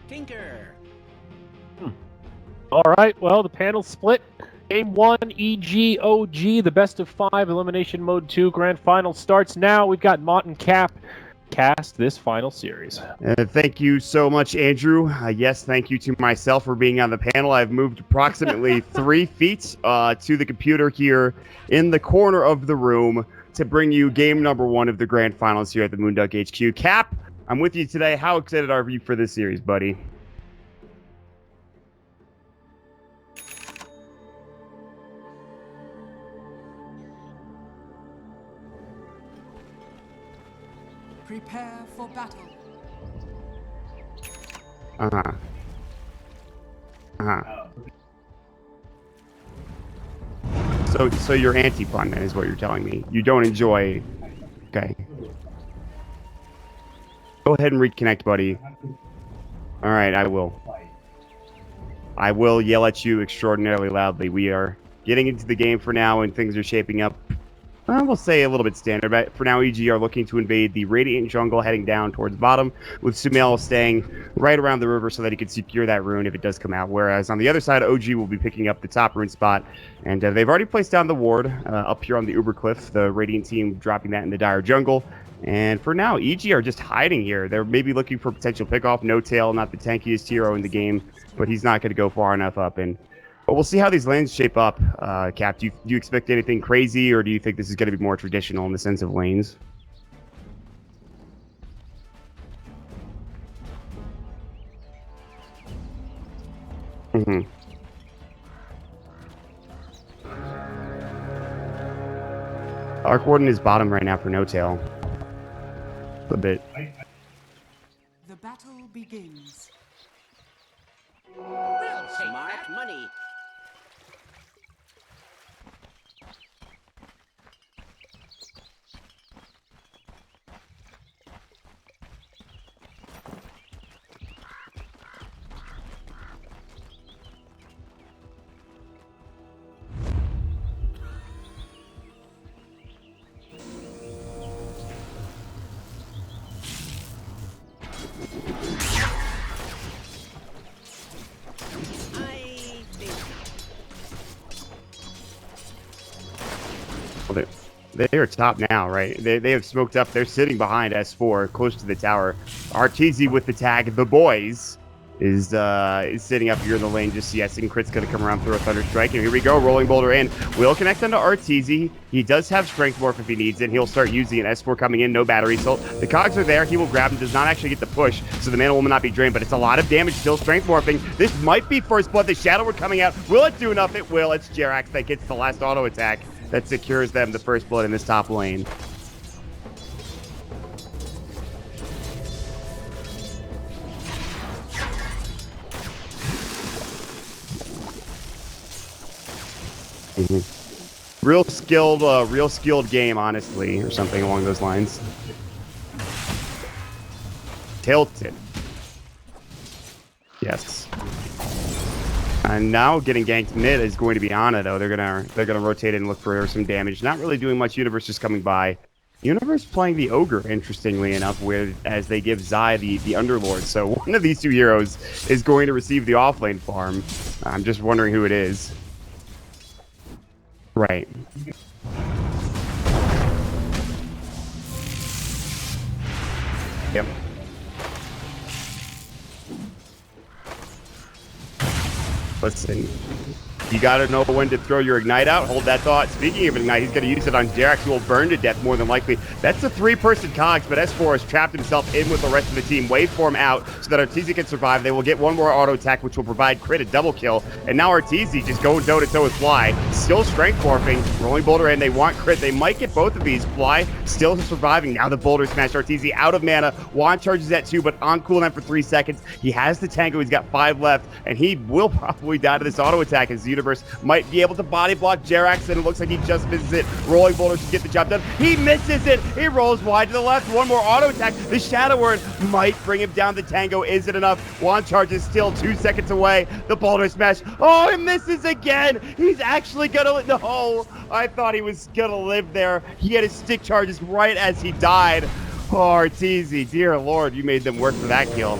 Tinker. All right, well, the panel split. Game 1, EGOG, the best of 5, Elimination Mode 2, Grand Final starts now. We've got Mott and Cap cast this final series. Thank you so much, Andrew. Yes, thank you to myself for being on the panel. I've moved approximately 3 feet to the computer here in the corner of the room to bring you game number 1 of the Grand Finals here at the Moondog HQ. Cap, I'm with you today. How excited are you for this series, buddy? Prepare for battle. So you're anti-fun, then, is what you're telling me. You don't enjoy... Okay. Go ahead and reconnect, buddy. All right, I will. I will yell at you extraordinarily loudly. We are getting into the game for now, and things are shaping up, we'll say a little bit standard, but for now, EG are looking to invade the Radiant jungle, heading down towards bottom, with Sumail staying right around the river so that he can secure that rune if it does come out. Whereas on the other side, OG will be picking up the top rune spot, and they've already placed down the ward up here on the Uber Cliff, the Radiant team dropping that in the Dire jungle. And for now, EG are just hiding here. They're maybe looking for potential pickoff. No Tail, not the tankiest hero in the game, but he's not going to go far enough up. But we'll see how these lanes shape up. Cap, do you expect anything crazy, or do you think this is going to be more traditional in the sense of lanes? Arc Warden is bottom right now for No Tail. A bit. The battle begins. We'll take that money. They are top now, right? They have smoked up. They're sitting behind S4, close to the tower. Arteezy with the tag. The boys is sitting up here in the lane, just CSing. Crit's going to come around, throw a Thunder Strike, and here we go. Rolling Boulder in. Will connect onto Arteezy. He does have Strength Morph if he needs it. He'll start using it. S4 coming in, no battery. So the cogs are there. He will grab him. Does not actually get the push, so the mana will not be drained, but it's a lot of damage still. Strength Morphing. This might be first blood. The Shadow Word coming out. Will it do enough? It will. It's Jerax that gets the last auto attack that secures them the first blood in this top lane. Real skilled game, honestly, or something along those lines. Tilted. Yes. And now getting ganked mid is going to be Ana, though. They're gonna rotate and look for some damage. Not really doing much. Universe just coming by. Universe playing the Ogre, interestingly enough, as they give Zai the Underlord. So one of these two heroes is going to receive the offlane farm. I'm just wondering who it is. Right. Yep. Listen, you gotta know when to throw your Ignite out. Hold that thought. Speaking of Ignite, he's gonna use it on Jerax, who will burn to death more than likely. That's a 3-person cogs, but S4 has trapped himself in with the rest of the team. Waveform out so that Arteezy can survive. They will get one more auto attack, which will provide crit a double kill. And now Arteezy just going toe-to-toe with Fly. Still Strength Morphing. Rolling Boulder in. They want crit. They might get both of these. Fly still surviving. Now the Boulder Smash. Arteezy out of mana. Wand charges at 2, but on cooldown for 3 seconds. He has the Tango. He's got 5 left, and he will probably die to this auto attack as the Universe might be able to body block Jerax, and it looks like he just misses it. Rolling Boulder should get the job done. He misses it. He rolls wide to the left. One more auto attack. The Shadow Word might bring him down. The Tango, is it enough? Wand charge is still 2 seconds away. The Boulder Smash. Oh, he misses again. He's actually gonna, no. I thought he was gonna live there. He had his stick charges right as he died. Oh, Arteezy, dear Lord, you made them work for that kill.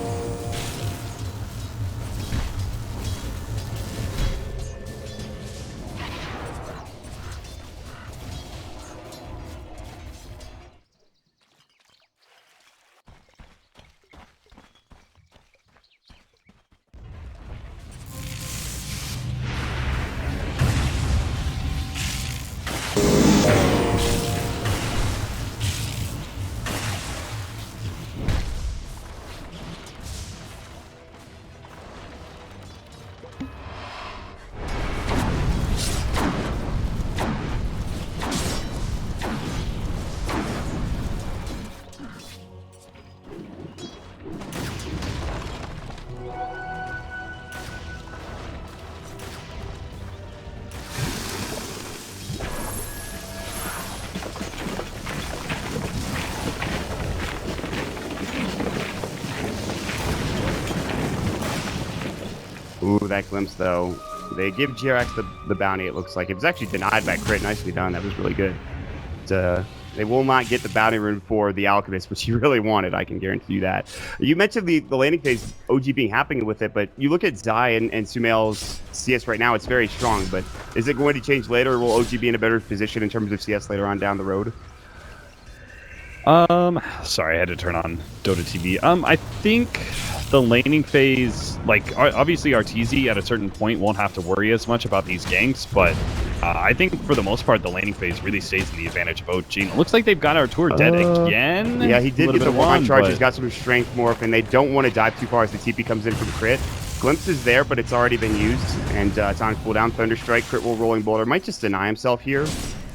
Ooh, that glimpse, though. They give JRX the bounty, it looks like. It was actually denied by crit. Nicely done. That was really good. They will not get the bounty rune for the Alchemist, which you really wanted. I can guarantee you that. You mentioned the laning phase, OG being happy with it, but you look at Zai and Sumail's CS right now, it's very strong. But is it going to change later, or will OG be in a better position in terms of CS later on down the road? Sorry, I had to turn on Dota TV. I think the laning phase, like, obviously RTZ at a certain point won't have to worry as much about these ganks, but I think for the most part, the laning phase really stays in the advantage of OG. It looks like they've got Artur dead again. Yeah, he did get the one charge. But He's got some strength morph, and they don't want to dive too far as the TP comes in from crit. Glimpse is there, but it's already been used, and it's on cooldown. Thunderstrike, crit will rolling boulder. Might just deny himself here.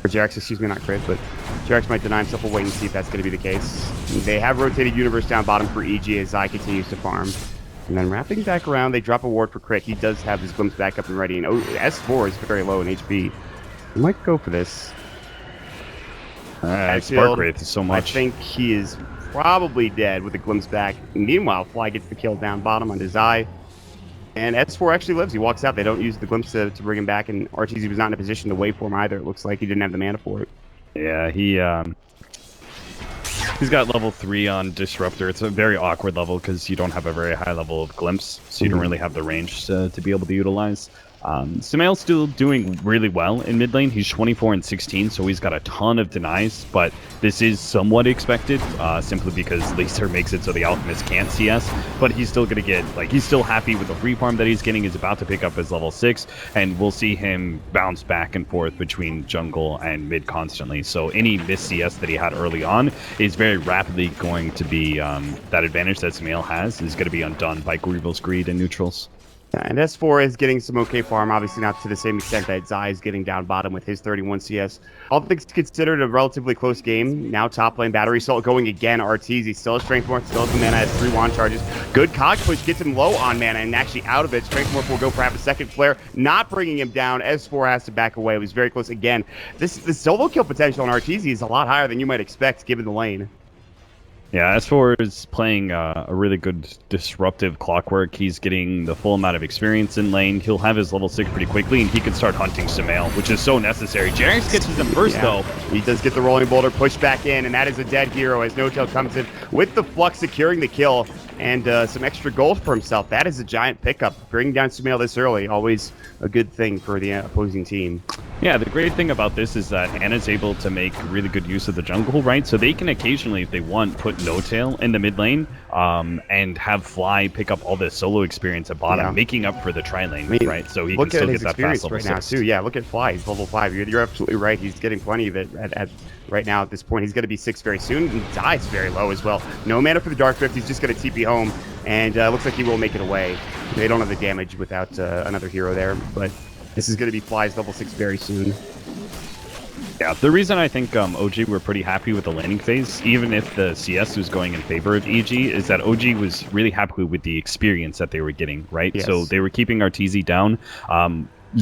Or Jax, excuse me, not crit, but Jax might deny himself. We'll wait and see if that's going to be the case. They have rotated Universe down bottom for EG as Zai continues to farm. And then wrapping back around, they drop a ward for crit. He does have his glimpse back up and ready. And S4 is very low in HP. He might go for this. Spark Wraith is so much. I think he is probably dead with the glimpse back. Meanwhile, Fly gets the kill down bottom on his Zai. And S4 actually lives. He walks out. They don't use the glimpse to bring him back. And RTZ was not in a position to wait for him either. It looks like he didn't have the mana for it. Yeah, he's got level 3 on Disruptor. It's a very awkward level because you don't have a very high level of glimpse, so you don't really have the range to be able to utilize. Sumail's still doing really well in mid lane. He's 24 and 16, so he's got a ton of denies, but this is somewhat expected, simply because Laser makes it so the Alchemist can't CS, but he's still going to get, like, he's still happy with the free farm that he's getting. He's about to pick up his level 6, and we'll see him bounce back and forth between jungle and mid constantly. So any miss CS that he had early on is very rapidly going to be, that advantage that Sumail has is going to be undone by Grievous Greed and neutrals. Yeah, and S4 is getting some okay farm, obviously not to the same extent that Zai is getting down bottom with his 31 CS. All things considered, a relatively close game. Now top lane, Battery Assault going again. RTZ still has Strength Morph, still has the mana, has 3 wand charges. Good cog push gets him low on mana and actually out of it. Strength Morph will go for half a second flare, not bringing him down. S4 has to back away. It was very close again. The solo kill potential on RTZ is a lot higher than you might expect given the lane. Yeah, S4 is playing a really good disruptive clockwork. He's getting the full amount of experience in lane. He'll have his level 6 pretty quickly, and he can start hunting Sumail, which is so necessary. Jarex gets him first, though. He does get the rolling boulder pushed back in, and that is a dead hero as No-Tail comes in with the Flux securing the kill and some extra gold for himself. That is a giant pickup. Bringing down Sumail this early, always a good thing for the opposing team. Yeah, the great thing about this is that Anna's able to make really good use of the jungle, right? So they can occasionally, if they want, put No-Tail in the mid lane and have Fly pick up all the solo experience at bottom, making up for the tri-lane, right? So he can still get that fast level right now, too. Yeah, look at Fly. He's level 5. You're absolutely right. He's getting plenty of it right now at this point. He's going to be 6 very soon, and Zai's very low as well. No mana for the Dark Rift. He's just going to TP home, and looks like he will make it away. They don't have the damage without another hero there, but this is going to be Fly's level 6 very soon. Yeah, the reason I think OG were pretty happy with the landing phase, even if the CS was going in favor of EG, is that OG was really happy with the experience that they were getting, right? Yes. So they were keeping RTZ down.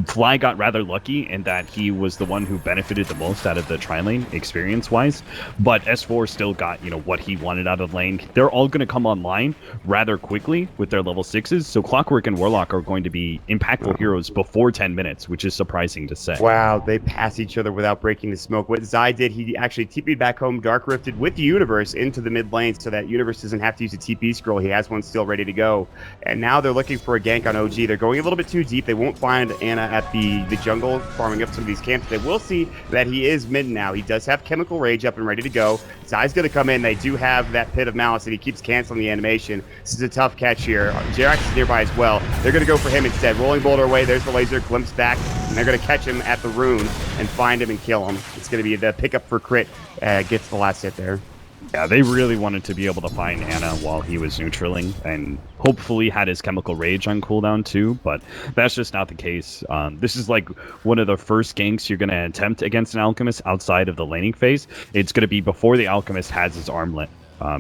Fly got rather lucky in that he was the one who benefited the most out of the tri-lane experience-wise, but S4 still got, you know, what he wanted out of lane. They're all going to come online rather quickly with their level 6s, so Clockwork and Warlock are going to be impactful heroes before 10 minutes, which is surprising to say. Wow, they pass each other without breaking the smoke. What Zai did, he actually TP'd back home, Dark Rifted with the Universe into the mid lane so that Universe doesn't have to use a TP scroll. He has one still ready to go. And now they're looking for a gank on OG. They're going a little bit too deep. They won't find Anna at the jungle, farming up some of these camps. They will see that he is mid now. He does have Chemical Rage up and ready to go. Zai's going to come in. They do have that Pit of Malice, and he keeps canceling the animation. This is a tough catch here. Jerax is nearby as well. They're going to go for him instead. Rolling Boulder away. There's the laser. Glimpse back, and they're going to catch him at the rune and find him and kill him. It's going to be the pickup for crit. Gets the last hit there. Yeah, they really wanted to be able to find Anna while he was neutraling, and hopefully had his Chemical Rage on cooldown too, but that's just not the case. This is like one of the first ganks you're going to attempt against an Alchemist outside of the laning phase. It's going to be before the Alchemist has his armlet,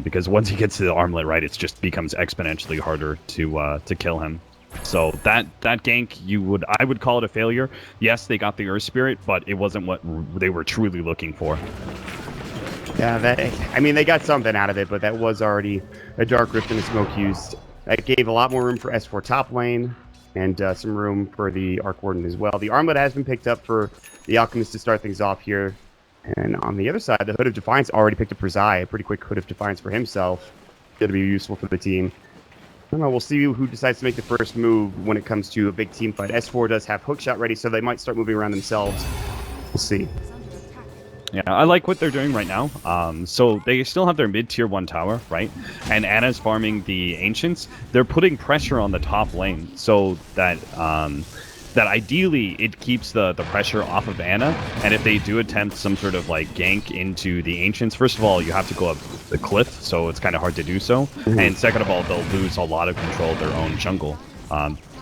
because once he gets to the armlet, right, it just becomes exponentially harder to kill him. So that gank, I would call it a failure. Yes, they got the Earth Spirit, but it wasn't what they were truly looking for. Yeah, I mean, they got something out of it, but that was already a Dark Rift and a smoke used. That gave a lot more room for S4 top lane. and some room for the Arc Warden as well. The Armlet has been picked up for the Alchemist to start things off here. And on the other side, the Hood of Defiance already picked up for Zai. A pretty quick Hood of Defiance for himself. Going to be useful for the team. I don't know, we'll see who decides to make the first move when it comes to a big team fight. S4 does have Hookshot ready, so they might start moving around themselves. We'll see. Yeah, I like what they're doing right now. So they still have their mid-tier 1 tower, right? And Anna's farming the Ancients. They're putting pressure on the top lane so that that ideally it keeps the pressure off of Anna. And if they do attempt some sort of like gank into the Ancients, first of all, you have to go up the cliff, so it's kind of hard to do so. And second of all, they'll lose a lot of control of their own jungle.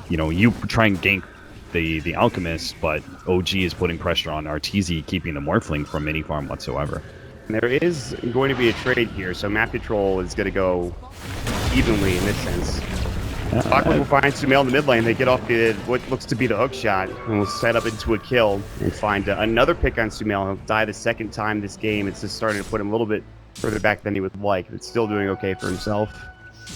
You know, you try and gank the Alchemist, but OG is putting pressure on Arteezy, keeping the Morphling from any farm whatsoever. And there is going to be a trade here, so map control is going to go evenly in this sense. Clockwork will find Sumail in the mid lane. They get off the what looks to be the hook shot, and will set up into a kill and find another pick on Sumail. He'll die the second time this game. It's just starting to put him a little bit further back than he would like, but still doing okay for himself.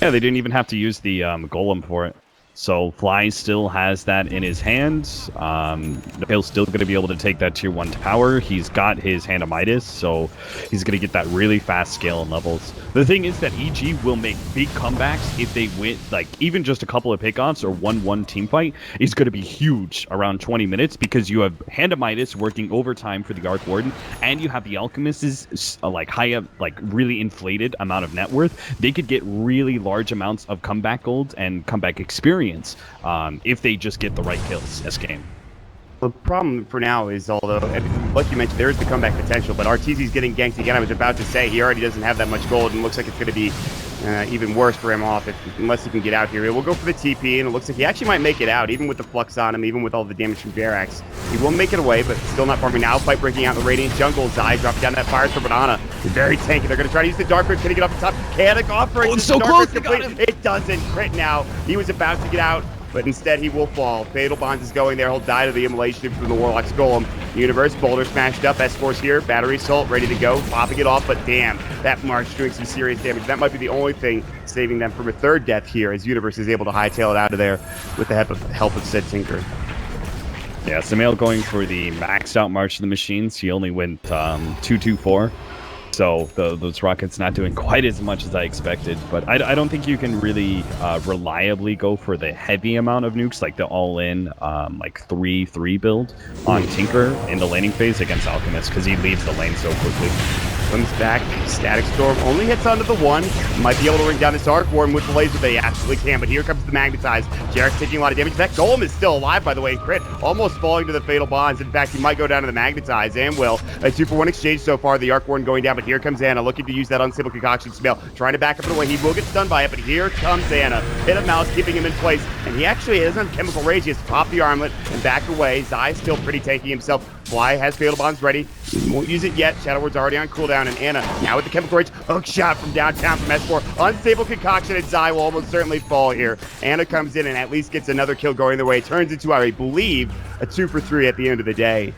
Yeah, they didn't even have to use the Golem for it. So Fly still has that in his hands. He'll still going to be able to take that tier 1 tower. He's got his Hand of Midas, so he's going to get that really fast scale and levels. The thing is that EG will make big comebacks if they win, like even just a couple of pickoffs or 1-1 team fight is going to be huge around 20 minutes because you have Hand of Midas working overtime for the Arc Warden, and you have the Alchemist's like high up, like really inflated amount of net worth. They could get really large amounts of comeback gold and comeback experience if they just get the right kills this game. The problem for now is, although, like you mentioned, there is the comeback potential, but Arteezy's getting ganked again. I was about to say he already doesn't have that much gold, and looks like it's going to be even worse for him off unless he can get out here. We'll go for the TP, and it looks like he actually might make it out, even with the Flux on him, even with all the damage from Jerax. He will make it away, but still not farming now. Fight breaking out in the Radiant Jungle. Zai dropping down that Fire Banana. Very tanky. They're going to try to use the Dark Rift. Can he get off the top? Chaotic offering. Oh, it's so close. They got him. It doesn't. Crit now. He was about to get out, but instead he will fall. Fatal Bonds is going there. He'll die to the immolation from the Warlock's Golem. Universe, Boulder smashed up. S-Force here. Battery Assault ready to go. Popping it off, but damn, that March doing some serious damage. That might be the only thing saving them from a third death here, as Universe is able to hightail it out of there with the help of said Tinker. Yeah, Sumail going for the maxed out March of the Machines. He only went 2-2-4. So those rockets not doing quite as much as I expected, but I don't think you can really reliably go for the heavy amount of nukes, like the all-in like 3-3 build on Tinker in the laning phase against Alchemist, because he leaves the lane so quickly. Comes back, Static Storm only hits onto the one. Might be able to ring down this Arc Warden with the laser. They absolutely can, but here comes the Magnetize. Jerax taking a lot of damage. That Golem is still alive, by the way. Crit almost falling to the Fatal Bonds. In fact, he might go down to the Magnetize, and will. A 2-for-1 exchange so far. The Arc Warden going down, but here comes Anna looking to use that Unstable Concoction spell. Trying to back up and away. He will get stunned by it, but here comes Anna. Hit a mouse, keeping him in place, and he actually doesn't have Chemical Rage. He has to pop the armlet and back away. Zai still pretty tanky himself. Fly has Fatal Bonds ready. He won't use it yet. Shadow Word's already on cooldown, and Anna now with the Chemical Rage. Hook shot from downtown from S4. Unstable Concoction, and Zai will almost certainly fall here. Anna comes in and at least gets another kill going their way. Turns into, I believe, a 2-for-3 at the end of the day.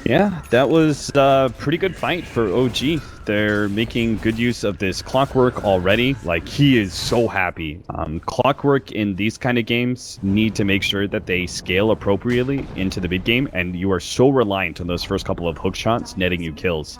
Yeah, that was a pretty good fight for OG. They're making good use of this Clockwork already. Like, he is so happy. Clockwork in these kind of games need to make sure that they scale appropriately into the mid game, and you are so reliant on those first couple of hook shots netting you kills.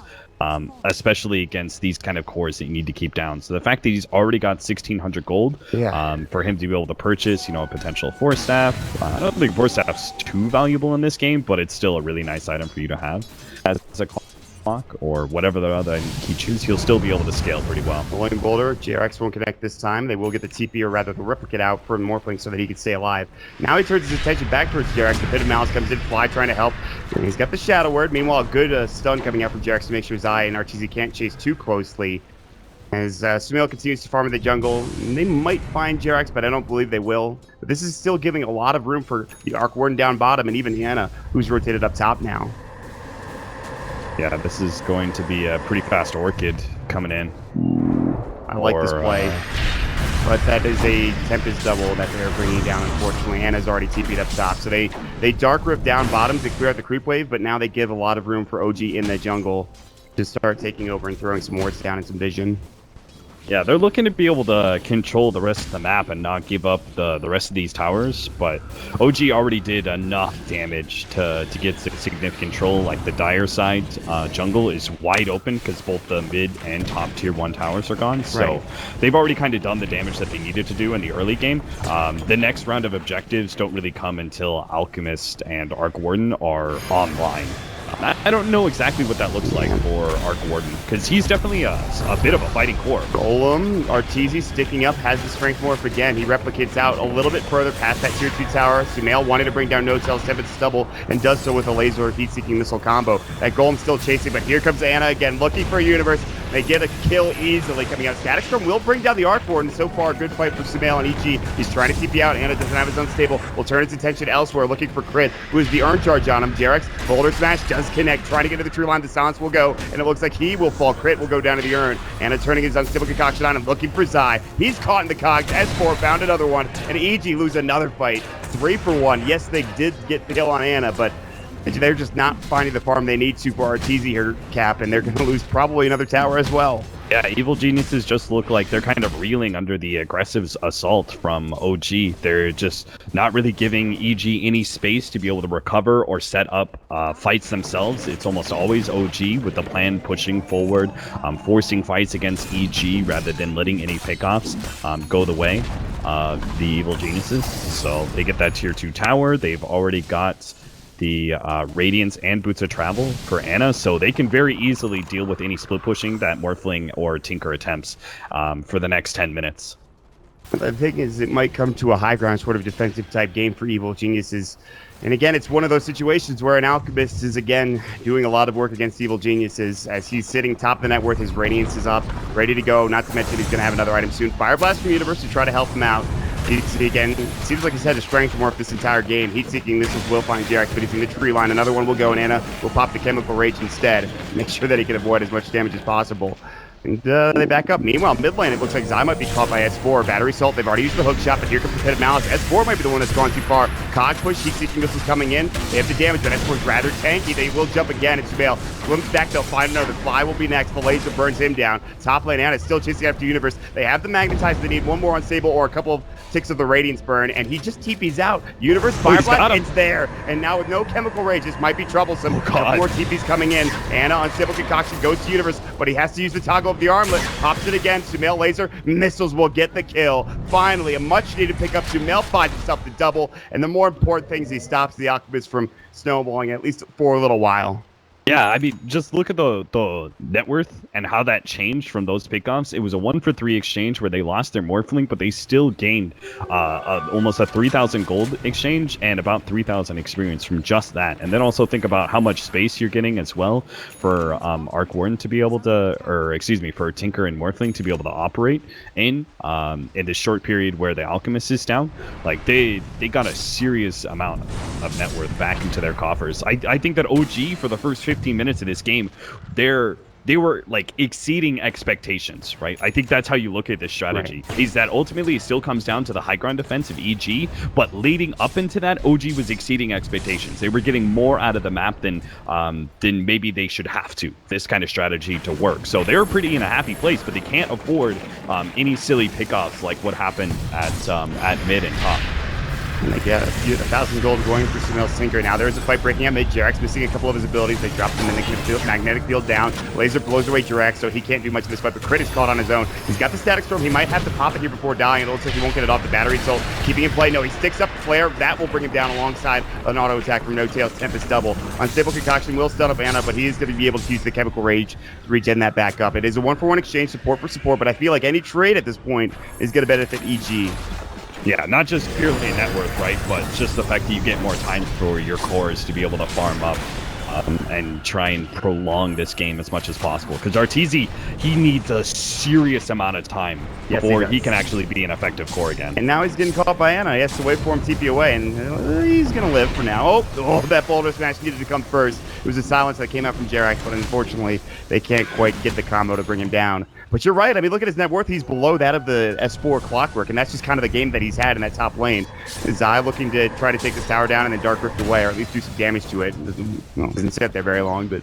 Especially against these kind of cores that you need to keep down. So the fact that he's already got 1,600 gold, for him to be able to purchase, a potential Force Staff. I don't think Force Staff's too valuable in this game, but it's still a really nice item for you to have as a clock or whatever the other he chooses. He'll still be able to scale pretty well. Rolling Boulder, Jerax won't connect this time. They will get the TP, or rather the Replicate out for Morphling so that he can stay alive. Now he turns his attention back towards Jerax. The Pit of Malice comes in, Fly trying to help. And he's got the Shadow Word. Meanwhile, a good stun coming out from Jerax to make sure Zai and Arteezy can't chase too closely. As Sumail continues to farm in the jungle, they might find Jerax, but I don't believe they will. But this is still giving a lot of room for the Arc Warden down bottom, and even Anna, who's rotated up top now. Yeah, this is going to be a pretty fast Orchid coming in. I like this play. But that is a Tempest double that they're bringing down, unfortunately. Anna's already TP'd up top. So they Dark Rift down bottom to clear out the creep wave, but now they give a lot of room for OG in the jungle to start taking over and throwing some wards down and some vision. Yeah, they're looking to be able to control the rest of the map and not give up the rest of these towers, but OG already did enough damage to get significant control. Like the dire side jungle is wide open because both the mid and top tier 1 towers are gone, so they've already kind of done the damage that they needed to do in the early game. The next round of objectives don't really come until Alchemist and Arc Warden are online. I don't know exactly what that looks like for Arc Warden, because he's definitely a bit of a fighting core. Golem, Arteezy sticking up, has the strength morph again. He replicates out a little bit further past that tier 2 tower. Sumail wanted to bring down No Tail, Seventh Stubble, and does so with a laser heat-seeking missile combo. That Golem still chasing, but here comes Ana again, looking for a universe. They get a kill easily coming out. Static Storm will bring down the Arc Warden. So far, good fight for Sumail and EG. He's trying to TP out. Ana doesn't have his unstable. Will turn his attention elsewhere, looking for Crit, who is the Urn Charge on him. Jarex, Boulder Smash does connect, trying to get to the true line. The silence will go, and it looks like he will fall. Crit will go down to the Urn. Ana turning his unstable concoction on him, looking for Zai. He's caught in the cogs. S4 found another one, and EG lose another fight. 3 for 1. Yes, they did get the kill on Ana, but they're just not finding the farm they need to for Arteezy here, Cap, and they're going to lose probably another tower as well. Yeah, Evil Geniuses just look like they're kind of reeling under the aggressive assault from OG. They're just not really giving EG any space to be able to recover or set up fights themselves. It's almost always OG with the plan pushing forward, forcing fights against EG rather than letting any pickoffs go the way of the Evil Geniuses. So they get that tier 2 tower. They've already got the Radiance and Boots of Travel for Ana, so they can very easily deal with any split pushing that Morphling or Tinker attempts for the next 10 minutes. The thing is, it might come to a high ground sort of defensive type game for Evil Geniuses. And again, it's one of those situations where an Alchemist is again doing a lot of work against Evil Geniuses as he's sitting top of the net worth. His Radiance is up, ready to go, not to mention he's going to have another item soon. Fire Blast from Universe to try to help him out. Again, seems like he's had a strength morph this entire game. Heat-seeking missiles will find Jarex, but he's in the tree line. Another one will go, and Ana will pop the Chemical Rage instead. Make sure that he can avoid as much damage as possible. And they back up. Meanwhile, mid lane, it looks like Zai might be caught by S4. Battery Salt, they've already used the hook shot, but here comes the Pit of Malice. S4 might be the one that's gone too far. Cog push, heat-seeking missiles coming in. They have the damage, but S4's rather tanky. They will jump again, and Sumail swims back. They'll find another. Fly will be next. The laser burns him down. Top lane, Ana still chasing after Universe. They have the Magnetize. They need one more unstable or a couple of ticks of the Radiance burn, and he just TP's out. Universe Fire Blast, it's there. And now with no Chemical Rage, this might be troublesome. More TP's coming in. Ana, unstable concoction, goes to Universe, but he has to use the toggle of the armlet. Pops it again. Sumail laser. Missiles will get the kill. Finally, a much-needed pickup. Sumail finds himself the double, and the more important thing is he stops the Alchemist from snowballing, at least for a little while. Yeah, I mean, just look at the net worth and how that changed from those pickoffs. It was a 1-for-3 exchange where they lost their Morphling, but they still gained almost a 3,000 gold exchange and about 3,000 experience from just that. And then also think about how much space you're getting as well for Arc Warden to be able to, or excuse me, for Tinker and Morphling to be able to operate in this short period where the Alchemist is down. Like, they got a serious amount of net worth back into their coffers. I think that OG, for the first 15 minutes of this game, they were like exceeding expectations, right? I think that's how you look at this strategy, is that ultimately it still comes down to the high ground defense of EG, but leading up into that, OG was exceeding expectations. They were getting more out of the map than maybe they should have to, this kind of strategy to work. So they're pretty in a happy place, but they can't afford any silly pickoffs like what happened at mid and top. And they get 1,000 gold going for Sumail's Tinker. Now there is a fight breaking out mid. Jarex missing a couple of his abilities. They drop the magnetic field down. Laser blows away Jarex, so he can't do much of this fight, but Crit is caught on his own. He's got the Static Storm. He might have to pop it here before dying. It looks like he won't get it off the battery, so keeping in play. No, he sticks up the flare. That will bring him down alongside an auto attack from No Tail's Tempest Double. Unstable Concoction will stun up Ana, but he is going to be able to use the Chemical Rage to regen that back up. It is a 1-for-1 exchange, support for support, but I feel like any trade at this point is going to benefit EG. Yeah, not just purely net worth, right? But just the fact that you get more time for your cores to be able to farm up and try and prolong this game as much as possible. Because Arteezy, he needs a serious amount of time before he can actually be an effective core again. And now he's getting caught by Ana. He has to wait for him to TP away, and he's going to live for now. Oh, that Boulder Smash needed to come first. It was a silence that came out from Jarex, but unfortunately, they can't quite get the combo to bring him down. But you're right. I mean, look at his net worth. He's below that of the S4 Clockwork, and that's just kind of the game that he's had in that top lane. Zai looking to try to take this tower down and then Dark Rift away, or at least do some damage to it. Doesn't sit there very long, but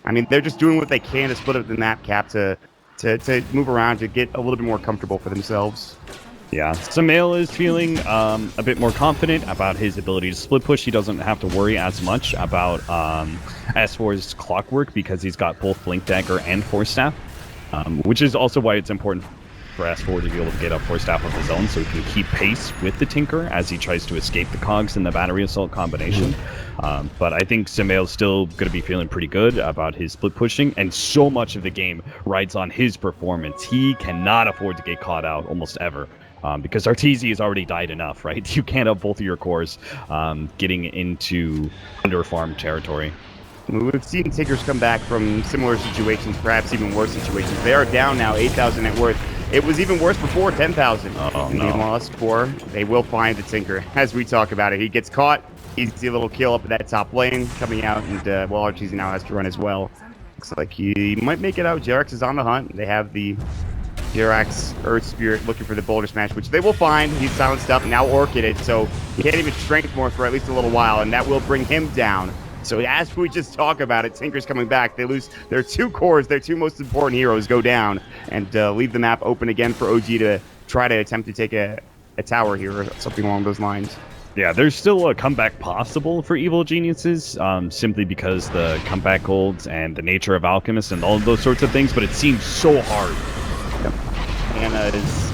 I mean, they're just doing what they can to split up the map, Cap, to to move around, to get a little bit more comfortable for themselves. Yeah, Sumail is feeling a bit more confident about his ability to split push. He doesn't have to worry as much about S4's clockwork because he's got both Blink Dagger and Force Staff, which is also why it's important for S4 to be able to get up Force Staff of his own so he can keep pace with the Tinker as he tries to escape the cogs in the Battery Assault combination. But I think Sumail's still going to be feeling pretty good about his split pushing, and so much of the game rides on his performance. He cannot afford to get caught out almost ever. Because Arteezy has already died enough, right? You can't have both of your cores getting into under-farmed territory. We've seen Tinkers come back from similar situations, perhaps even worse situations. They are down now 8,000 net worth. It was even worse before 10,000. Oh, no. They lost 4. They will find the Tinker as we talk about it. He gets caught. Easy little kill up at that top lane coming out, and well, Arteezy now has to run as well. Looks like he might make it out. Jerax is on the hunt. They have the Jerax Earth Spirit looking for the Boulder Smash, which they will find. He's silenced up, now Orchided, so he can't even strength more for at least a little while, and that will bring him down. So as we just talk about it, Tinker's coming back. They lose their 2 cores, their 2 most important heroes go down, and leave the map open again for OG to try to attempt to take a tower here or something along those lines. Yeah, there's still a comeback possible for Evil Geniuses, simply because the comeback golds and the nature of Alchemist and all of those sorts of things, but it seems so hard. Anna is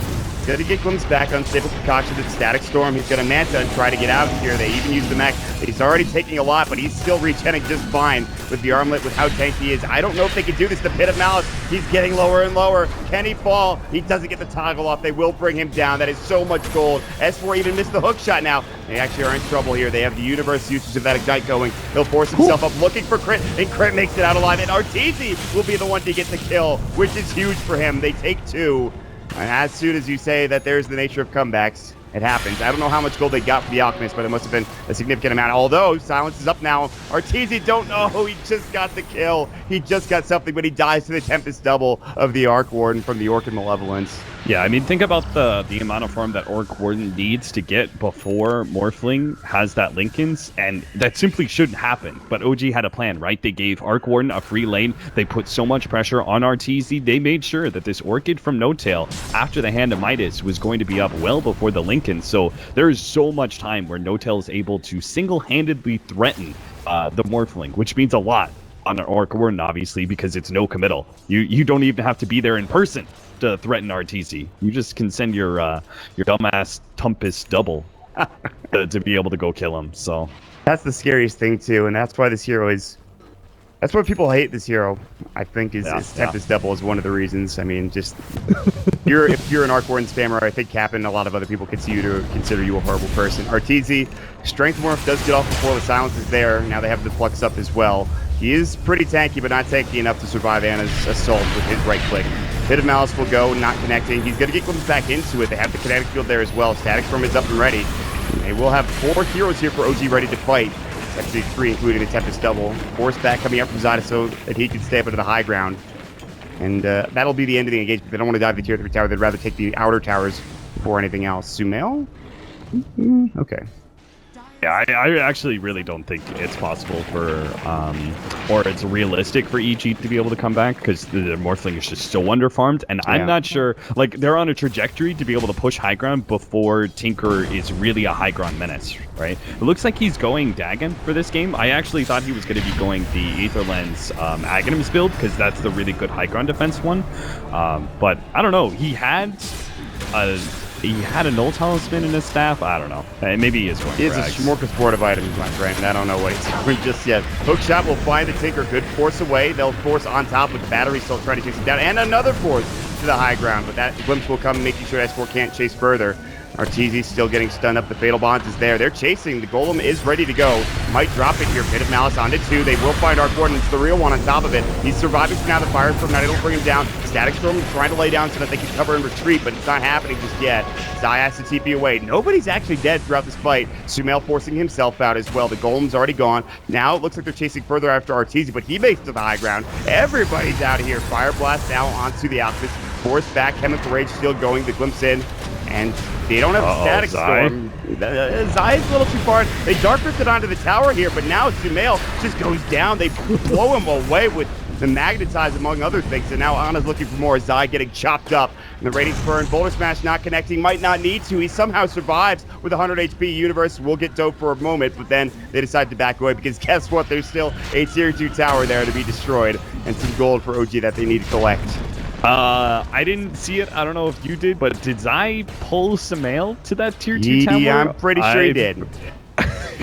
going to get glimpsed back. Unstable Concoction at Static Storm. He's going to Manta and try to get out here. They even use the mech. He's already taking a lot, but he's still regenerating just fine with the armlet, with how tanky he is. I don't know if they can do this. The Pit of Malice, he's getting lower and lower. Can he fall? He doesn't get the toggle off. They will bring him down. That is so much gold. S4 even missed the hook shot now. They actually are in trouble here. They have the universe usage of that Ignite going. He'll force himself up looking for Crit, and Crit makes it out alive. And Arteezy will be the one to get the kill, which is huge for him. They take 2. And as soon as you say that there's the nature of comebacks, it happens. I don't know how much gold they got for the Alchemist, but it must have been a significant amount. Although, silence is up now. Arteezy don't know. He just got the kill. He just got something, but he dies to the Tempest double of the Arc Warden from the Orchid Malevolence. Yeah, I mean, think about the amount of farm that Orc Warden needs to get before Morphling has that Linken's, and that simply shouldn't happen. But OG had a plan, right? They gave Arc Warden a free lane. They put so much pressure on Arteezy. They made sure that this Orchid from No Tail, after the Hand of Midas, was going to be up well before the Linken's. So there is so much time where No Tail is able to single-handedly threaten the Morphling, which means a lot on an Orc Warden, obviously, because it's no committal. You don't even have to be there in person to threaten Arteezy. You just can send your dumbass Tempest double to be able to go kill him. So that's the scariest thing too, and that's why this hero is. That's why people hate this hero. I think is Tempest double is one of the reasons. I mean, just if you're an Arc Warden spammer, I think Cap and a lot of other people consider you a horrible person. Arteezy, Strength Morph does get off before the silence is there. Now they have the Flux up as well. He is pretty tanky, but not tanky enough to survive Anna's assault with his right click. Pit of Malice will go, not connecting. He's going to get glimpsed back into it. They have the kinetic field there as well. Static Storm is up and ready. They will have 4 heroes here for OG ready to fight. Actually 3, including the Tempest double. Force back coming up from Zada so that he can stay up into the high ground. And that'll be the end of the engagement. They don't want to dive the tier 3 tower. They'd rather take the outer towers before anything else. Sumail? Okay. Yeah, I actually really don't think it's possible for, or it's realistic for EG to be able to come back, because the Morphling is just so underfarmed, and I'm not sure, like, they're on a trajectory to be able to push high ground before Tinker is really a high ground menace, right? It looks like he's going Dagon for this game. I actually thought he was going to be going the Aether Lens Aghanim's build, because that's the really good high ground defense one, but I don't know, he had a Null Talisman in his staff. I don't know. Maybe he is going. He is a smorgasbord of items, my friend. I don't know what he's doing just yet. Hookshot will find the Tinker. Good force away. They'll force on top with the battery, still trying to chase him down. And another force to the high ground. But that glimpse will come, making sure S4 can't chase further. Arteezy still getting stunned up. The Fatal Bonds is there. They're chasing. The Golem is ready to go. Might drop it here. Pit of Malice onto 2. They will find Arc Warden. It's the real one on top of it. He's surviving from now. The Fire from now. They don't bring him down. Static Storm trying to lay down so that they can cover and retreat, but it's not happening just yet. Zai has to TP away. Nobody's actually dead throughout this fight. Sumail forcing himself out as well. The Golem's already gone. Now it looks like they're chasing further after Arteezy, but he makes it to the high ground. Everybody's out of here. Fire Blast now onto the Alchemist. Force back. Chemical Rage still going. The glimpse in. And they don't have Static Storm. Zai's a little too far. They Dark Rifted onto the tower here, but now Sumail just goes down. They blow him away with the Magnetize, among other things. And now Ana's looking for more. Zai getting chopped up. And the Radiant Burn, Boulder Smash not connecting, might not need to. He somehow survives with 100 HP. Universe will get dope for a moment, but then they decide to back away because guess what? There's still a tier 2 tower there to be destroyed and some gold for OG that they need to collect. I didn't see it. I don't know if you did, but did Zai pull Samael to that tier 2 tower? Yeah, I'm pretty sure he did.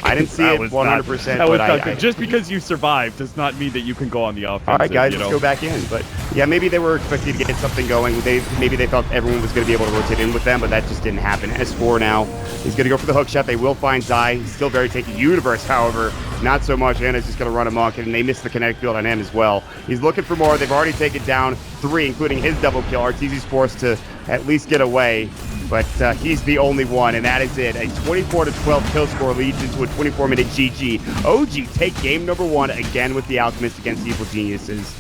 I didn't see it 100%, but I just because you survived does not mean that you can go on the offensive. all right, guys, you let's know? go back in. But yeah, maybe they were expecting to get something going. Maybe they thought everyone was going to be able to rotate in with them, but that just didn't happen. S4 now, he's going to go for the hook shot. They will find Zai. He's still very taky. Universe, however, not so much. Anna's just going to run amok, and they missed the kinetic field on him as well. He's looking for more. They've already taken down 3, including his double kill. Arteezy's forced to at least get away. But he's the only one, and that is it. A 24-12 kill score leads into a 24-minute GG. OG take game number 1 again with the Alchemist against Evil Geniuses.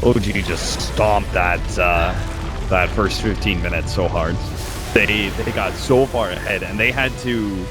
OG just stomped that that first 15 minutes so hard. They got so far ahead, and they had to